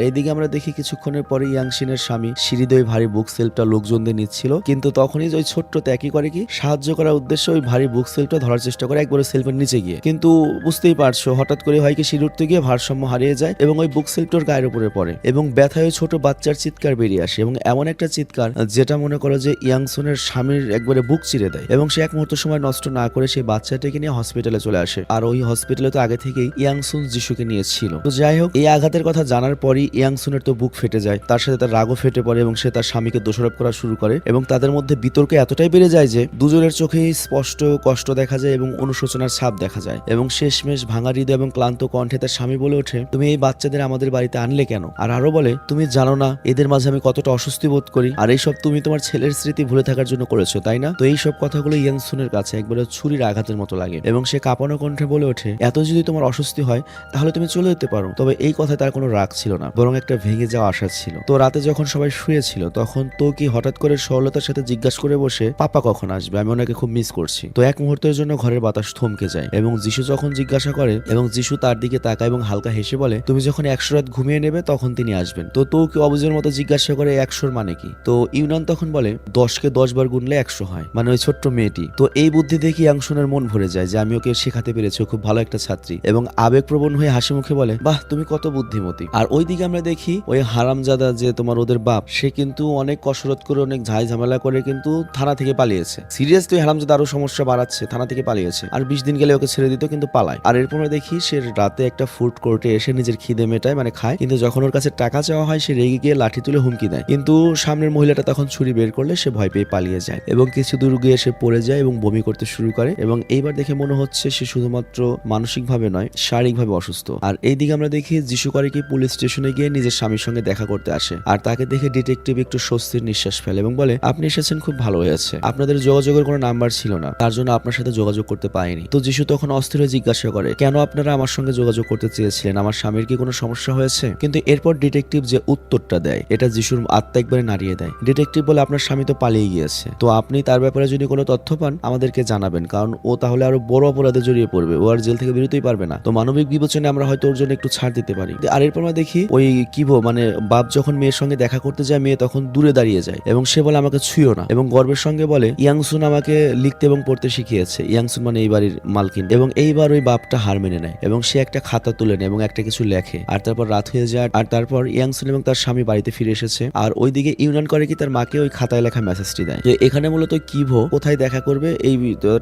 এদিকে আমরা দেখি কিছুক্ষণের পরে ইয়াংশিনের স্বামী সিঁড়ি দিয়ে ভারী বুক সেলফটা লোকজনদের নিচ্ছিল, কিন্তু তখনই ওই ছোট্ট ত্যাকি করে কি সাহায্য করার উদ্দেশ্যে ওই ভারী বুক সেলফটা ধরার চেষ্টা করে একবারে সেলফের নিচে গিয়ে। কিন্তু বুঝতেই পারছো, হঠাৎ করে হয় কি সিঁড়ি উঠতে গিয়ে ভারসাম্য হারিয়ে যায় এবং ওই বুক সেলফটার গায়ের উপরে পড়ে, এবং ব্যথায় ওই ছোট বাচ্চার চিৎকার বেরিয়ে আসে, এবং এমন একটা চিৎকার যেটা মনে করো যে ইয়াংসনের স্বামীর একবারে বুক চিরে দেয়। এবং সে এক মুহূর্ত সময় নষ্ট না করে সেই বাচ্চাটাকে নিয়ে হসপিটালে চলে আসে, আর ওই হসপিটালে তো আগে থেকেই ইয়াংসুন যিশুকে নিয়েছিল। তো যাই হোক, এই আঘাতের কথা জানার পরই ইয়াংসুনের তো বুক ফেটে যায়, তার সাথে তার রাগও ফেটে পড়ে, এবং সে তার স্বামীকে দোষারোপ করা শুরু করে, এবং তাদের মধ্যে বিতর্ক এতটাই বেড়ে যায় যে দুজনের চোখেই স্পষ্ট কষ্ট দেখা যায় এবং অনুশোচনার ছাপ দেখা যায়। এবং শেষমেশ ভাঙা হৃদয় এবং ক্লান্ত কণ্ঠে তার স্বামী বলে ওঠে, তুমি এই বাচ্চাদের আমাদের বাড়িতে আনলে কেন? আর আরো বলে, তুমি জানো না এদের মাঝে আমি কতটা অস্বস্তি বোধ করি, আর এইসব তুমি তোমার ছেলের স্মৃতি ভুলে থাকার জন্য করেছো, তাই না? তো এই সব কথাগুলো ইয়াংসুনের কাছে একবারে ছুরির আঘাতের মতো লাগে, এবং সে কাঁপানো কণ্ঠে বলে ওঠে, এত যদি তোমার অস্বস্তি হয় তাহলে তুমি চলে যেতে পারো। তবে এই কথায় তার কোনো রাগ ছিল না, বরং একটা ভেঙে যাওয়া আশা ছিল। তো রাতে যখন সবাই শুয়েছিল তখন তো কি হঠাৎ করে সরলতার সাথে জিজ্ঞাসা করে বসে, পাপা কখন আসবে, আমি ওনাকে খুব মিস করছি। তো এক মুহূর্তের জন্য ঘরের বাতাস থমকে যায়, এবং যিশু যখন জিজ্ঞাসা করে এবং যিশু তার দিকে তাকায় এবং হালকা হেসে বলে, তুমি যখন 100 রাত ঘুমিয়ে নেবে তখন তিনি আসবেন। তো কি অবুঝের মতো জিজ্ঞাসা করে 100 মানে কি? তো ইউনান তখন বলে, 10কে 10 বার গুনলে 100 হয়, মানে ওই ছোট্ট মেয়েটি। তো এই বুদ্ধি দেখি ইয়াংসুনের মন ভরে যায় যে আমি ওকে শেখাতে পেরেছি, খুব ভালো একটা ছাত্রী, এবং আবেগপ্রবণ হয়ে হাসি মুখে বলে, বাহ তুমি কত বুদ্ধিমতী। আর ওইদিকে আমরা দেখি ওই হারামজাদা যে তোমার ওদের বাপ, সে কিন্তু অনেক কসরত করে অনেক ঝাই ঝামেলা করে কিন্তু থানা থেকে পালিয়েছে। সিরিয়াসলি হারামজাদা আরো সমস্যা বাড়াচ্ছে, থানা থেকে পালিয়েছে, আর 20 দিন গেলে ওকে ছেড়ে দিত, কিন্তু পালায়। আর এরপর দেখি সে রাতে একটা ফুড কোর্টে এসে নিজের খিদে মেটায়, মানে খায়, কিন্তু যখন ওর কাছে টাকা চাওয়া হয় সে রেগে গিয়ে লাঠি তুলে হুমকি দেয়, কিন্তু সামনের মহিলাটা তখন ছুরি বের করলে সে ভয় পেয়ে পালিয়ে যায়, এবং কিছু দূর গিয়ে সে পড়ে যায় এবং বমি করতে শুরু করে। এবং এইবার দেখে মনে হচ্ছে সে শুধুমাত্র মানসিকভাবে নয়, শারীরিকভাবে অসুস্থ। আর এইদিকে আমরা দেখি যিশু করে কি পুলিশ স্টেশনে গিয়ে নিজের স্বামীর সঙ্গে দেখা করতে আসে, আর তাকে দেখে ডিটেকটিভ একটু স্বস্তির নিঃশ্বাস ফেলে এবং বলে, আপনি এসেছেন, খুব ভালো হয়েছে, আপনাদের যোগাযোগের কোনো নাম্বার ছিল না, তার জন্য আপনার সাথে যোগাযোগ করতে পারিনি। তো যিশু তখন অস্থির হয়ে জিজ্ঞাসা করে, কেন আপনারা আমার সঙ্গে যোগাযোগ করতে চেয়েছিলেন, আমার স্বামীর কি কোনো সমস্যা হয়েছে? কিন্তু এরপর ডিটেকটিভ যে উত্তরটা দেয় এটা যিশুর আত্মা একবারে নাড়িয়ে দেয়। ডিটেকটিভ বলে, আপনার স্বামী তো পালিয়ে গিয়েছে। তো তো আপনি তার ব্যাপারে যদি কোনো তথ্য পান আমাদেরকে জানাবেন, কারণ ও তাহলে আরো বড় অপরাধে জড়িয়ে পড়বে, ও আর জেল থেকে বেরোতেই পারবে না। তো মানবিক বিবেচনায় আমরা হয়তো ওর জন্য একটু ছাড় দিতে পারি। আর এরপর আমরা দেখি ওই কিভো মানে বাপ যখন মেয়ের সঙ্গে দেখা করতে যায়, মেয়ে তখন দূরে দাঁড়িয়ে যায় এবং সে বলে আমাকে ছুঁয়ো না, এবং গর্বের সঙ্গে বলে ইয়াংসুন আমাকে লিখতে এবং পড়তে শিখিয়েছে। ইয়াংসুন মানে এই বাড়ির মালকিন। এবং এইবার ওই বাপটা হার মেনে নেয় এবং সে একটা খাতা তুলে নেয় এবং একটা কিছু লেখে। আর তারপর রাত হয়ে যায়, আর তারপর ইয়াংসুন এবং তার স্বামী বাড়িতে ফিরে এসেছে। আর ওইদিকে ইউনান করে কি তার মাকে ওই খাতায় লেখা মেসেজটি দেয় যে এখানে মূলত কিভো কোথায় দেখা করবে এই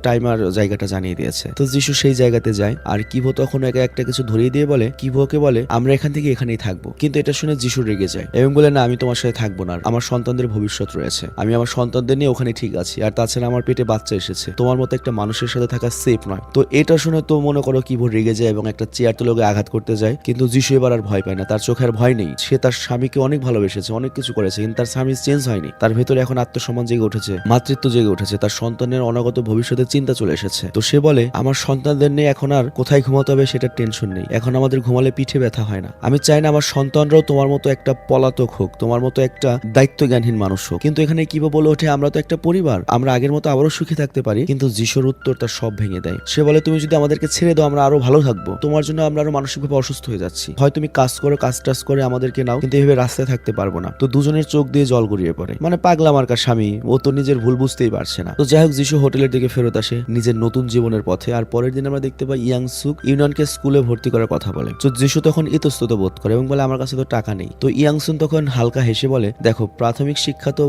টাইমার জায়গাটা জানিয়ে দিয়েছে। তো যিশু সেই জায়গাতে যায়, আর কিভো তখন একে একটা কিছু ধরিয়ে দিয়ে বলে, কিভোকে বলে আমরা এখান থেকে এখানেই থাকবো। কিন্তু এটা শুনে যিশু রেগে যায় এবং বলে না, আমি তোমার সাথে থাকবো না, আমার সন্তানদের ভবিষ্যৎ রয়েছে, আমি আমার সন্তানদের নিয়ে ওখানে ঠিক আছি, আর তাছাড়া আমার পেটে বাচ্চা এসেছে, তোমার মতো একটা মানুষের সাথে থাকা সেফ নয়। তো এটা শুনে তো মনে করো কিভো রেগে যায় এবং একটা চেয়ার তুলে ওকে আঘাত করতে যায়। কিন্তু যিশু এবার আর ভয় পায় না, তার চোখে আর ভয় নেই। সে তার স্বামীকে অনেক ভালোবেসেছে, অনেক কিছু করেছে, কিন্তু তার স্বামী চেঞ্জ হয়নি। তার ভেতরে এখন আত্মসম্মান জেগে উঠেছে, মাতৃত্ব জেগে উঠেছে, তার সন্তানের অনাগত ভবিষ্যতের চিন্তা চলে এসেছে। তো সে বলে আমার সন্তানদের নিয়ে এখন আর কোথায় ঘুমাতে হবে সেটা টেনশন নেই, এখন আমাদের ঘুমালে পিঠে ব্যথা হয় না। আমি চাই না আমার সন্তানরাও তোমার মতো একটা পলাতক হোক, তোমার মতো একটা দায়িত্বজ্ঞানহীন মানুষ হোক। কিন্তু এখানে কিভাবে বলে ওঠে আমরা তো একটা পরিবার, আমরা আগের মতো আবারও সুখী থাকতে পারি। কিন্তু যিশুর উত্তর তার সব ভেঙে দেয়। সে বলে তুমি যদি আমাদেরকে ছেড়ে দাও আমরা আরো ভালো থাকবো, তোমার জন্য আমরা আরো মানসিকভাবে অসুস্থ হয়ে যাচ্ছি। হয় তুমি কাজ করো, কাজ টাজ করে আমাদেরকে নাও, কিন্তু এভাবে রাস্তায় থাকতে পারবো না। তো দুজনের চোখ দিয়ে জল গড়িয়ে পড়ে, মানে পাগলা মার্কা স্বামী, ও তো নিজের ভুল বুঝতেই পারছে না। তো যাই হোক যিশু হোটেলের দিকে ফেরত আসে নিজের নতুন জীবনের পথে। আর পরের দিন আমরা দেখতে পাই ইয়াংসুক ইউনানকে স্কুলে ভর্তি করার কথা বলে। তো যিশু তখন ইতস্তত বোধ করে এবং বলে আমার কাছে তো টাকা নেই। তো ইয়াংসুন তখন হালকা হেসে বলে দেখো প্রাথমিক শিক্ষা তো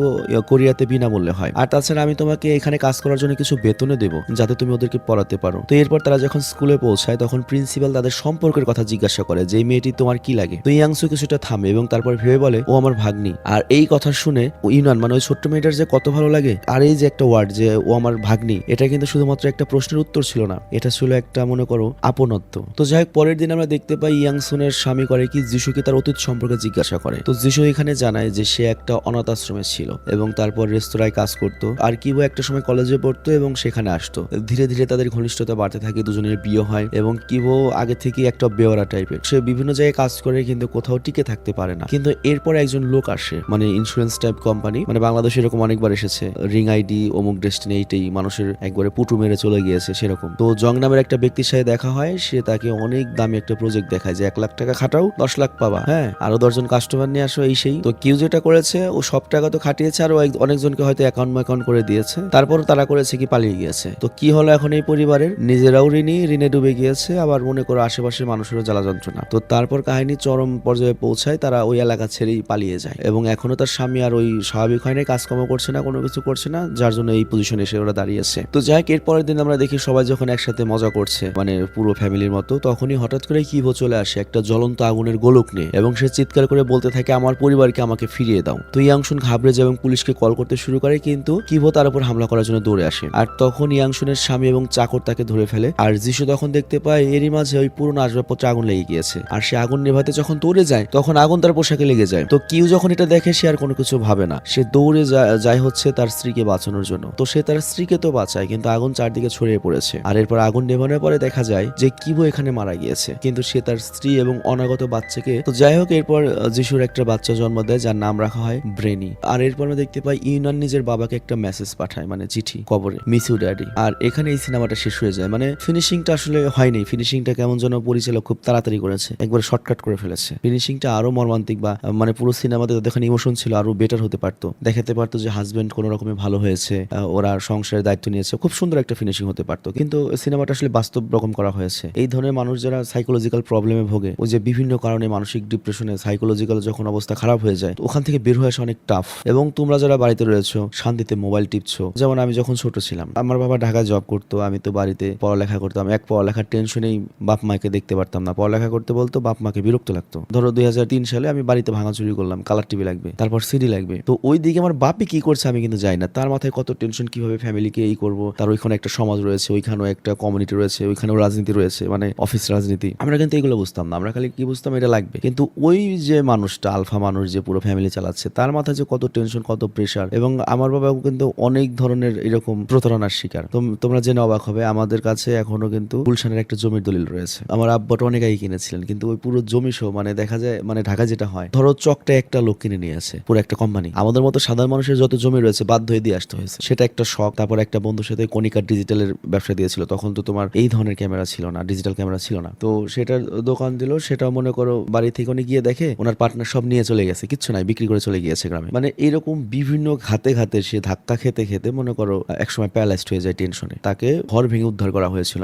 কোরিয়াতে বিনামূল্যে হয়, আর তাছাড়া আমি তোমাকে এখানে কাজ করার জন্য কিছু বেতনে দেবো যাতে তুমি ওদেরকে পড়াতে পারো। তো এরপর তারা যখন স্কুলে পৌঁছায় তখন প্রিন্সিপাল তাদের সম্পর্কের কথা জিজ্ঞাসা করে যে এই মেয়েটি তোমার কি লাগে। তো ইয়াংসু কিছুটা থামে এবং তারপর ভেবে বলে ও আমার ভাগ্নি। আর এই কথা শুনে ইউনান মানে ওই ছোট্ট মেয়েটার যে কত ভালো লাগে। আর এই যে একটা ওয়ার্ড যে ও আমার ভাগ্নি, এটা কিন্তু শুধুমাত্র একটা প্রশ্নের উত্তর ছিল না, এটা ছিল একটা মনে করো আপনত্ব। তো যাই হোক পরের দিন আমরা দেখতে পাই ইয়াংসুনের স্বামী করে কি যিশুকে তার অতীত সম্পর্কে জিজ্ঞাসা করে। তো যিশু এখানে জানায় যে সে একটা অনাথ আশ্রমে ছিল এবং তারপর রেস্তোরাঁয় কাজ করতো, আর কিবো একটা সময় কলেজে পড়তো এবং সেখানে আসতো। ধীরে ধীরে তাদের ঘনিষ্ঠতা বাড়তে থাকে, দুজনের বিয়ে হয় এবং কিবো আগে থেকে একটা বেওয়ারা টাইপের, সে বিভিন্ন জায়গায় কাজ করে কিন্তু কোথাও টিকে থাকতে পারে না। কিন্তু এরপর একজন লোক আসে, মানে ইন্স্যুরেন্স টাইপ কোম্পানি, মানে বাংলাদেশে এরকম অনেকবার এসেছে, রিং আইডি অমুক ডেস্টিনি এইটাই মানুষের একবারে পুটু মেরে চলে গিয়েছে সেরকম। তো জং নামের একটা ব্যক্তির সাথে দেখা হয়, সে তাকে অনেক দামি একটা প্রজেক্ট দেখায় যে 1 লাখ টাকা খাটাও 10 লাখ পাবা, হ্যাঁ আরো 10 জন কাস্টমার নিয়ে আসো এই সেই। তো কিউ যেটা করেছে ও সব টাকা তো খাটিয়েছে, আর অনেকজনকে হয়তো অ্যাকাউন্ট করে দিয়েছে, তারপর তারা করেছে কি পালিয়ে গিয়েছে। তো কি হলো এখন এই পরিবারের, নিজেরাও ঋণে ডুবে গিয়েছে, আবার মনে করো আশেপাশের মানুষেরও জ্বালা যন্ত্রণা। তো তারপর কাহিনী চরম পর্যায়ে পৌঁছায়, তারা ওই এলাকা ছেড়েই পালিয়ে যায় এবং এখনো তার স্বামী আর ওই স্বাভাবিক হয় না, কাজকর্ম করছে না, কোনো কিছু করছে না, যার জন্য এই পজিশনে এসে ওরা দাঁড়িয়েছে। তো যাই হোক এরপরের দিন আমরা দেখি সবাই যখন একসাথে মজা করছে মানে পুরো ফ্যামিলির মতো, তখনই হঠাৎ করে কিভো চলে আসে একটা জ্বলন্ত আগুনের গোলক নিয়ে এবং সে চিৎকার করে বলতে থাকে আমার পরিবারকে আমাকে ফিরিয়ে দাও। তো ইয়াংশুন ঘাবড়ে যায় এবং পুলিশকে কল করতে শুরু করে, কিন্তু কিভো তার উপর হামলা করার জন্য দৌড়ে আসে। আর তখন ইয়াংশুনের স্বামী এবং চাকর তাকে ধরে ফেলে। আর যিশু তখন দেখতে পায় এরই মাঝে ওই পুরনো আসবাবপত্রে আগুন লেগে গিয়েছে, আর সে আগুন নেভাতে যখন দৌড়ে যায় তখন আগুন তার পোশাকে লেগে যায়। তো কিউ যখন এটা দেখে সে আর কোনো কিছু ভাবে না, সে দৌড়ে যায় হচ্ছে তার স্ত্রীকে বাঁচানোর জন্য। তো সে তার স্ত্রীকে তো বাঁচায়, কিন্তু আগুন চারদিকে ছড়িয়ে পড়েছে। আর এরপর আগুন নেভানোর পরে দেখা যায় যে কিভো এখানে মারা গিয়েছে, কিন্তু সে তার স্ত্রী এবং অনাগত বাচ্চাকে। তো যাই হোক এরপর যিশুর একটা বাচ্চা জন্ম দেয় যার নাম রাখা হয় ব্রেনি। আর এরপর আমরা দেখতে পাই ইউনান নিজের বাবাকে একটা মেসেজ পাঠায়, মানে চিঠি, কবরে, মিস ইউ ড্যাডি। আর এখানে এই সিনেমাটা শেষ হয়ে যায়, মানে ফিনিশিংটা আসলে হয়নি, ফিনিশিংটা কেমন যেন পরিচালক খুব তাড়াতাড়ি করেছে, একবারে শর্টকাট করে ফেলেছে। ফিনিশিংটা আরো মর্মান্তিক বা মানে পুরো সিনেমাতে যতখানি ইমোশন ছিল আরো বেটার হতে পারতো, দেখাতে পারতো যে হাজবেন্ড কোনো রকমে ভালো হয়েছে, ওরা সংসারের দায়িত্ব নিয়েছে, খুব সুন্দর একটা ফিনিশিং হতে পারতো। কিন্তু সিনেমাটা আসলে বাস্তব রকম করা হয়েছে। এই ধরনের মানুষ যারা সাইকোলজিক্যাল প্রবলেমে ভোগে, ওই যে বিভিন্ন কারণে মানসিক ডিপ্রেশনে সাইকোলজিক্যাল যখন অবস্থা খারাপ হয়ে যায়, ওখান থেকে বের হয়ে আসা অনেক টাফ। এবং তোমরা যারা বাড়িতে রয়েছো শান্তিতে মোবাইল টিপছো, যেমন আমি যখন ছোট ছিলাম আমার বাবা ঢাকায় জব করতো, আমি তো বাড়িতে পড়ালেখা করতাম, এক পড়ালেখার টেনশনেই বাপ মাকে দেখতে পারতাম না, পড়ালেখা করতে বলতো, বাপ মাকে বিরক্ত লাগতো। ধরো 2003 সালে আমি বাড়িতে ভাঙাচুরি করলাম, কালার টিভি লাগবে, তারপর সিডি লাগবে। তো ওই দিকে আমার বাপি কি করছে আমি কিন্তু যাই না, তার মাথায় কত টেনশন, কিভাবে ফ্যামিলিকে এই করবো, তার ওইখানে একটা সমাজ রয়েছে, ওইখানেও একটা কমিউনিটি রয়েছে, ওইখানেও রাজনীতি রয়েছে, মানে অফিস রাজনীতি। আমরা কিন্তু এগুলো বুঝতাম না, আমরা খালি কি বুঝতাম এটা লাগবে। কিন্তু ওই যে মানুষটা আলফা মানুষ যে পুরো ফ্যামিলি চালাচ্ছে, তার মাথায় যে কত টেনশন, কত প্রেশার। এবং আমার বাবা কিন্তু অনেক ধরনের এরকম প্রতারণার শিকার। তোমরা জেনে অবাক হবে, আমাদের কাছে এখনো কিন্তু গুলশানের একটা জমির দলিল রয়েছে, আমার আব্বাটা অনেক আগে কিনেছিলেন, কিন্তু ওই পুরো জমি সহ মানে দেখা যায়, মানে ঢাকা যেটা হয় ধরো চকটা একটা লোক কিনে নিয়ে আছে পুরো একটা কোম্পানি, আমাদের মতো সাধারণ মানুষের যত জমি রয়েছে বাদ বাধ্য হয়ে দিয়ে আসতে হয়েছে। সেটা একটা শখ। তারপর একটা বন্ধুর সাথে কনিকা ডিজিটালের ব্যবসা দিয়েছিল, তখন তো তোমার এই ধরনের ক্যামেরা ছিল না, ডিজিটাল ক্যামেরা ছিল না। তো সেটার দোকান দিল, সেটাও মনে করো বাড়ি থেকে উনি গিয়ে দেখে ওনার পার্টনার সব নিয়ে চলে গেছে, কিচ্ছু নাই, বিক্রি করে চলে গিয়েছে গ্রামে। মানে এরকম বিভিন্ন ঘাতে ঘাতে সে ধাক্কা খেতে খেতে মনে করো একসময় প্যারালাইজড হয়ে যায় টেনশনে। তাকে ঘর ভেঙে উদ্ধার করা হয়েছিল।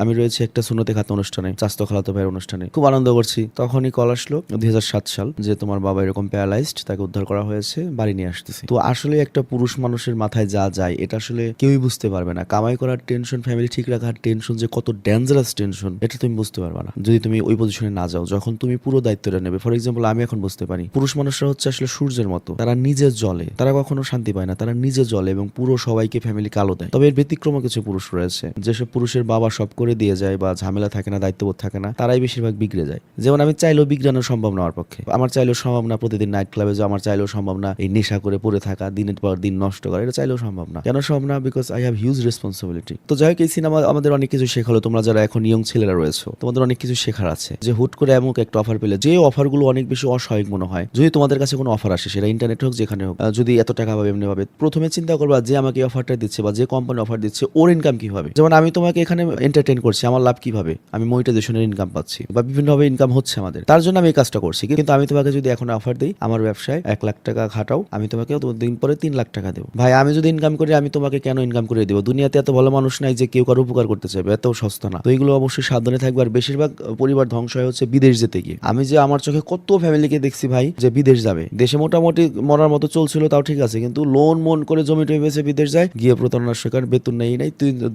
আমি রয়েছে একটা সুন্নতে খাত অনুষ্ঠানে, চাস্তো খালাতো ভাইয়ের অনুষ্ঠানে, খুব আনন্দ করছি। তখনই কল আসলো 2007 সাল যে তোমার বাবা এরকম প্যারালাইজড, তাকে উদ্ধার করা হয়েছে, বাড়ি নিয়ে আসতেছি। তো আসলে একটা পুরুষ মানুষের মাথায় যা যায় এটা আসলে কেউই বুঝতে পারবে না। কামাই করার টেনশন, ফ্যামিলি ঠিক রাখার টেনশন যে কত ডেঞ্জারাস টেনশন এটা তুমি বুঝতে পারবে না যদি তুমি ওই পজিশনে না যাও, যখন তুমি পুরো দায়িত্বটা নেবে। ফর এক্সাম্পল আমি এখন বুঝতে পারি পুরুষ মানুষরা হচ্ছে আসলে সূর্যের মতো, তারা নিজে জ্বলে, তারা কখনো শান্তি পায় না, তারা নিজে জ্বলে এবং পুরো সবাইকে ফ্যামিলি কালো দেয়। তবে এর ব্যতিক্রম কিছু পুরুষ রয়েছে, যেসব পুরুষের বাবা সব করে দিয়ে যায় বা ঝামেলা থাকে না, দায়িত্ববোধ থাকে না, তারাই বেশিরভাগ বিগড়ে যায়। যেমন আমি চাইলেও বিগড়ানো সম্ভব না আমার পক্ষে, আমার চাইলেও সম্ভব না প্রতিদিন নাইট ক্লাবে যাওয়া, আমার চাইলেও সম্ভব না এই নেশা করে পড়ে থাকা, দিনের পর দিন নষ্ট করা, এটা চাইলেও সম্ভব না। কেন সম্ভব না? Because I have huge responsibility. তো যাই হোক, এই সিনেমা আমাদের অনেক কিছু শেখালো। তোমরা যারা এখন ইয়ং ছেলেরা রয়েছে, তোমাদের অনেক কিছু শেখার আছে। যে হুট করে এমন একটা অফার পেলে, যে অফারগুলো অনেক বেশি অস্বাভাবিক মনে হয়, যদি তোমাদের কাছে কোনো অফার আসে, সেটা ইন্টারনেট হোক যেখানে হোক, যদি এত টাকা পাবে এমনি পাবে, প্রথমে চিন্তা করবা যে আমাকে অফারটা দিচ্ছে বা যে কোম্পানি অফার দিচ্ছে ওর ইনকাম কিভাবে। যেমন আমি তোমাকে এখানে এন্টারটেইন করছি, আমার লাভ কিভাবে, আমি মনিটাইজেশনের ইনকাম পাচ্ছি বা বিভিন্নভাবে ইনকাম হচ্ছে আমাদের, তার জন্য আমি এই কাজটা করছি। কিন্তু আমি তোমাকে যদি এখন অফার দিই, আমার ব্যবসায় 1 লাখ টাকা খাটাও, আমি তোমাকে 2 দিন পরে 3 লাখ টাকা দেবো। ভাই আমি যদি ইনকাম করি, আমি তোমাকে কেন ইনকাম করে দেবো? দুনিয়াতে এত ভালো মানুষ নাই যে কেউ কারো উপকার করতে চাইবে, এত সস্তা না। তো এইগুলো অবশ্যই সাবধানে থাকবে। আর বেশিরভাগ পরিবার ধ্বংস হয় হচ্ছে বিদেশ যেতে গিয়ে। আমি যে আমার চোখে কত ফ্যামিলিকে দেখছি ভাই যে বিদেশ যাবে, দেশে মোটামুটি মরার মতো চলছিল তাও ঠিক আছে, কিন্তু লোন মন করে জমি টমি বেঁচে বিদেশ যায়, গিয়ে প্রতারণার শিকার, বেতন নেই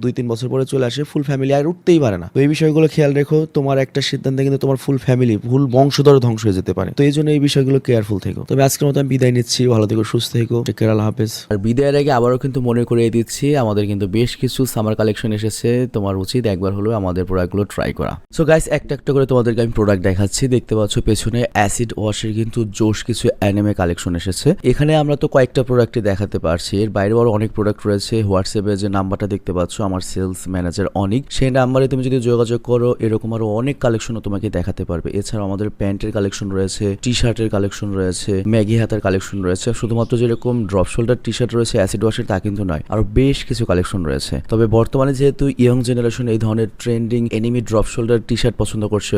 2-3 বছর পরে চলে আসে, ফুল ফ্যামিলি আর উঠতেই পারে না। তো এই বিষয়গুলো খেয়াল রেখো, তোমার একটা সিদ্ধান্তে কিন্তু তোমার ফুল ফ্যামিলি, ফুল বংশধর ধ্বংস হয়ে যেতে পারে। তো এই জন্য এই বিষয়গুলো কেয়ারফুল থেকো। তবে আজকের মতো আমি বিদায় নিচ্ছি, ভালো থেকো, সুস্থ থেকো, টেক কেয়ার, আল্লাহ হাফেজ। আর বিদায়ের আগে আবারও কিন্তু মনে করিয়ে দিচ্ছি, আমাদের কিন্তু বেশ কিছু সামার কালেকশন এসেছে, তোমার উচিত একবার হলেও আমাদের প্রোডাক্টগুলো ট্রাই করা। সো গাইস, একটা একটা করে তোমাদেরকে আমি প্রোডাক্ট দেখাচ্ছি। দেখতে পাচ্ছ পেছনে অ্যাসিড ওয়াশের কিন্তু জোশ কিছু অ্যানিমে কালেকশন এসেছে। এখানে আমরা তো কয়েকটা প্রোডাক্টই দেখাতে পারছি, এর বাইরেও আরো অনেক প্রোডাক্ট রয়েছে। হোয়াটসঅ্যাপে যে নাম্বারটা দেখতে পাচ্ছ আমার সেলস ম্যানেজার অনিক, সেই নাম্বারে তুমি যদি যোগাযোগ করো এরকম আরো অনেক কালেকশনও তোমাকে দেখাতে পারবে। এছাড়াও আমাদের প্যান্টের কালেকশন রয়েছে, টি শার্টের কালেকশন রয়েছে, ম্যাগি হাতার কালেকশন রয়েছে। শুধুমাত্র যেরকম ড্রপ শোল্ডার টি শার্ট রয়েছে অ্যাসিড ওয়াশের তা কিন্তু নয়, আরো বেশ কিছু কালেকশন রয়েছে। তবে বর্তমানে যেহেতু ইয়ং জেনারেশন এই ধরনের trending anime drop shoulder T shirt পছন্দ করছে,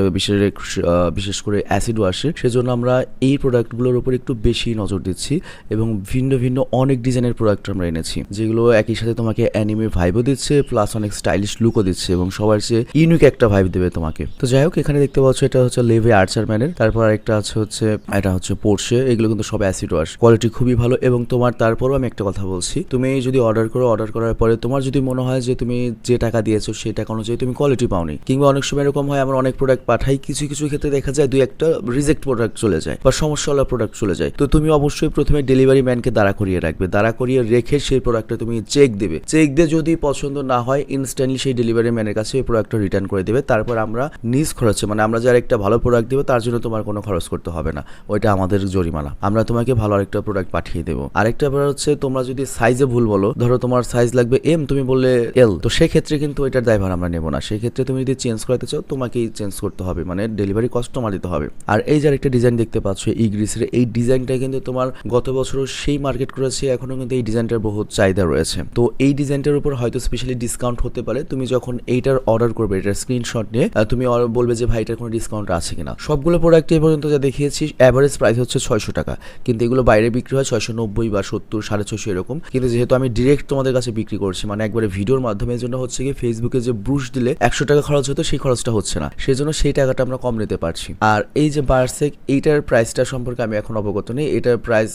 বিশেষ করে অ্যাসিড ওয়াশের, সেজন্য আমরা এই প্রোডাক্টগুলোর উপর একটু বেশি নজর দিচ্ছি এবং ভিন্ন ভিন্ন অনেক ডিজাইনের প্রোডাক্ট আমরা এনেছি, যেগুলো একই সাথে তোমাকে অ্যানিমে ভাইবও দিচ্ছে, প্লাস অনেক স্টাইলিশ লুকও দিচ্ছে এবং সবার চেয়ে ইউনিক একটা ভাইব দেবে তোমাকে। তো যাই হোক, এখানে দেখতে পাচ্ছ এটা হচ্ছে লেভে আর্চার ম্যানের, তারপর একটা হচ্ছে এটা হচ্ছে পোর্শে। এগুলো কিন্তু সব অ্যাসিড ওয়াশ, কোয়ালিটি খুবই ভালো। এবং তোমার তারপরও আমি একটা কথা বলছি, তুমি যদি অর্ডার করো, অর্ডার করার পরে তোমার যদি মনে হয় যে তুমি যে টাকা দিয়েছো সেই টাকা অনুযায়ী তুমি কোয়ালিটি পাওনি, কিংবা অনেক সময় এরকম হয় আমরা অনেক প্রোডাক্ট পাঠাই, কিছু কিছু ক্ষেত্রে দেখা যায় 2-1টা রিজেক্ট প্রোডাক্ট চলে যায় বা সমস্যাওয়ালা প্রোডাক্ট চলে যায়। তো তুমি অবশ্যই প্রথমে ডেলিভারি ম্যানকে দাঁড়া করিয়ে রাখবে, দাঁড়া করিয়ে রেখে সেই প্রোডাক্টটা তুমি চেক দেবে। চেক দিয়ে যদি পছন্দ না হয় ইনস্ট্যান্টলি সেই ডেলিভারি ম্যানের কাছে এই প্রোডাক্টটা রিটার্ন করে দেবে। তারপর আমরা নিজ খরচে, মানে আমরা যারা একটা ভালো প্রোডাক্ট দেবো তার জন্য তোমার কোনো খরচ করতে হবে না, ওইটা আমাদের জরিমানা, আমরা তোমাকে ভালো আরেকটা প্রোডাক্ট পাঠিয়ে দেবো। আরেকটা ব্যাপার হচ্ছে, তোমরা যদি সাইজে ভুল বলো, ধরো তোমার সাইজ লাগবে এম, তুমি বললে এল, তো সেক্ষেত্রে কিন্তু ওইটার দায়ভার আমরা নেবো না। সেক্ষেত্রে তুমি যদি চেঞ্জ করাতে চাও তোমাকেই চেঞ্জ করতে হবে, মানে ডেলিভারি কস্ট তোমার দিতে হবে। আর এই যে আরেকটা ডিজাইন দেখতে পাচ্ছ ইগ্রিসের, এই ডিজাইনটা কিন্তু তোমার গত বছরও সেই মার্কেট করেছে, এখনো কিন্তু এই ডিজাইনটার বহুত চাহিদা রয়েছে। তো এই ডিজাইনটার উপর হয়তো স্পেশালি ডিসকাউন্ট হতে পারে। তুমি যখন এইটার অর্ডার করবে, এটার স্ক্রিনশট নিয়ে তুমি বলবে যে ভাই এটার কোনো ডিসকাউন্ট আছে কিনা। সবগুলো প্রোডাক্ট এই পর্যন্ত যা দেখিয়েছি অ্যাভারেজ প্রাইস হচ্ছে 600 টাকা, কিন্তু এগুলো বাইরে বিক্রি হয় 690 বা 70, 650 এরকম। কিন্তু যেহেতু আমি ডিরেক্ট তোমাদের কাছে বিক্রি করছি, মানে একবারে ভিডিওর মাধ্যমে, এর জন্য হচ্ছে কি ফেসবুকে যে ব্রুশ দিলে 100 টাকা খরচ হতো সেই খরচটা হচ্ছে না, সেজন্য সেই টাকাটা আমরা কম নিতে পারছি। আর এই যে বারসেক, এইটার প্রাইসটা সম্পর্কে আমি এখন অবগত নেই, এটার প্রাইস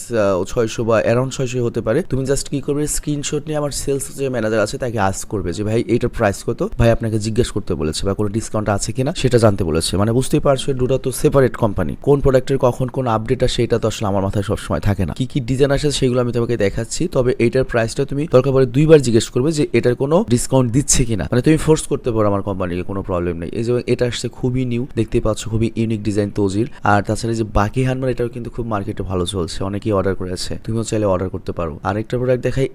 600 বা অ্যারাউন্ড 600 হতে পারে। তুমি জাস্ট কি করবে, স্ক্রিনশট নিয়ে আমার সেলস যে ম্যানেজার আছে তাকে আস্ক করবে যে ভাই এইটার প্রাইস কত, ভাই আপনাকে জিজ্ঞেস করতে বলেছে বা কোনো ডিসকাউন্ট আছে কিনা সেটা জানতে বলেছে। মানে বুঝতেই পারছো দুটো তো সেপারেট কোম্পানি, কোন প্রোডাক্টের কখন কোন আপডেট আসে সেটা তো আসলে আমার মাথায় সবসময় থাকে না। কি কি ডিজাইন আসে সেগুলো আমি তোমাকে দেখাচ্ছি। তবে এইটার প্রাইসটা তুমি দরকার পড়ে 2বার জিজ্ঞেস করবে যে এটার কোনো ডিসকাউন্ট দিচ্ছে কিনা, মানে তুমি ফোর্স করতে পারো আমার কোম্পানিকে, কোনো প্রবলেম নেই। এই যে এটা আসছে খুবই নিউ, দেখতে পাচ্ছ খুবই ইউনিক ডিজাইন তজির। আর তাছাড়া যে বাকি হ্যান্ডমার, এটাও কিন্তু খুব মার্কেটে ভালো চলছে, অনেকেই অর্ডার করেছে, তুমিও চাইলে অর্ডার করতে পারো। আরেকটা প্রোডাক্ট দেখাই,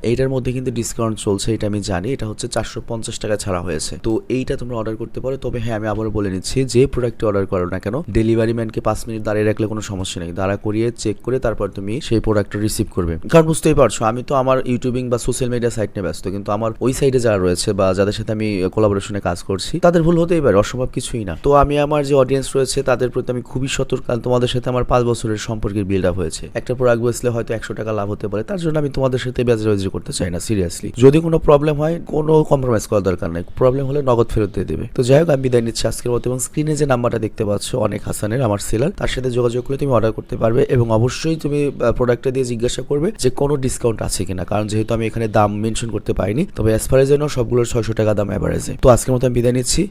এইটার মধ্যে কিন্তু ডিসকাউন্ট চলছে, এটা আমি জানি, এটা হচ্ছে 450 টাকা ছাড়া হয়েছে। তো এইটা তোমরা অর্ডার করতে পারো। তবে হ্যাঁ, আমি আবারও বলে নিচ্ছি, যে প্রোডাক্টটি অর্ডার করো না কেন, ডেলিভারি ম্যানকে 5 মিনিট দাঁড়িয়ে রাখলে কোনো সমস্যা নেই, দাঁড়া করিয়ে চেক করে তারপর তুমি সেই প্রোডাক্টটা রিসিভ করবে। কারণ বুঝতে বুঝতেই পারছো আমি তো আমার ইউটিউবিং বা সোশ্যাল মিডিয়া সাইট নিয়ে ব্যস্ত, কিন্তু আমার ওই সাইডে যারা রয়েছে বা যাদের সাথে আমি কোলাবোরেশনে কাজ করছি তাদের ভুল হতেই পারে, অসম্ভব কিছুই না। তো আমি আমার যে অডিয়েন্স রয়েছে তাদের প্রতি আমি খুবই সতর্ক, কারণ তোমাদের সাথে আমার 5 বছরের সম্পর্কের বিল্ড আপ হয়েছে। একটা প্রোডাক্ট বেচলে হয়তো 100 টাকা লাভ হতে পারে, তার জন্য আমি তোমাদের সাথে বেজাবাজি করতে চাই না সিরিয়াসলি। যদি কোনো প্রবলেম হয় কোনো কম্প্রোমাইজ করার দরকার নাই, প্রবলেম হলে নগদ ফেরত দিয়ে দেবে। তো যাই হোক আমি বিদায় নিচ্ছি আজকের মতো, এবং স্ক্রিনে যে নাম্বারটা দেখতে পাচ্ছ অনেক হাসানের আমার সেলার, তার সাথে যোগাযোগ করে তুমি অর্ডার করতে পারবে, এবং অবশ্যই তুমি প্রোডাক্টটা দিয়ে জিজ্ঞাসা করবে যে কোনো ডিসকাউন্ট আছে কিনা, কারণ যেহেতু আমি এখানে দাম মেনশন করতে পারিনি, তবে অ্যাজ ফার এজ সবগুলোর 600 টাকা দাম অ্যাভারেজে। তো আজকের মতো আমি বিদায় নিচ্ছি,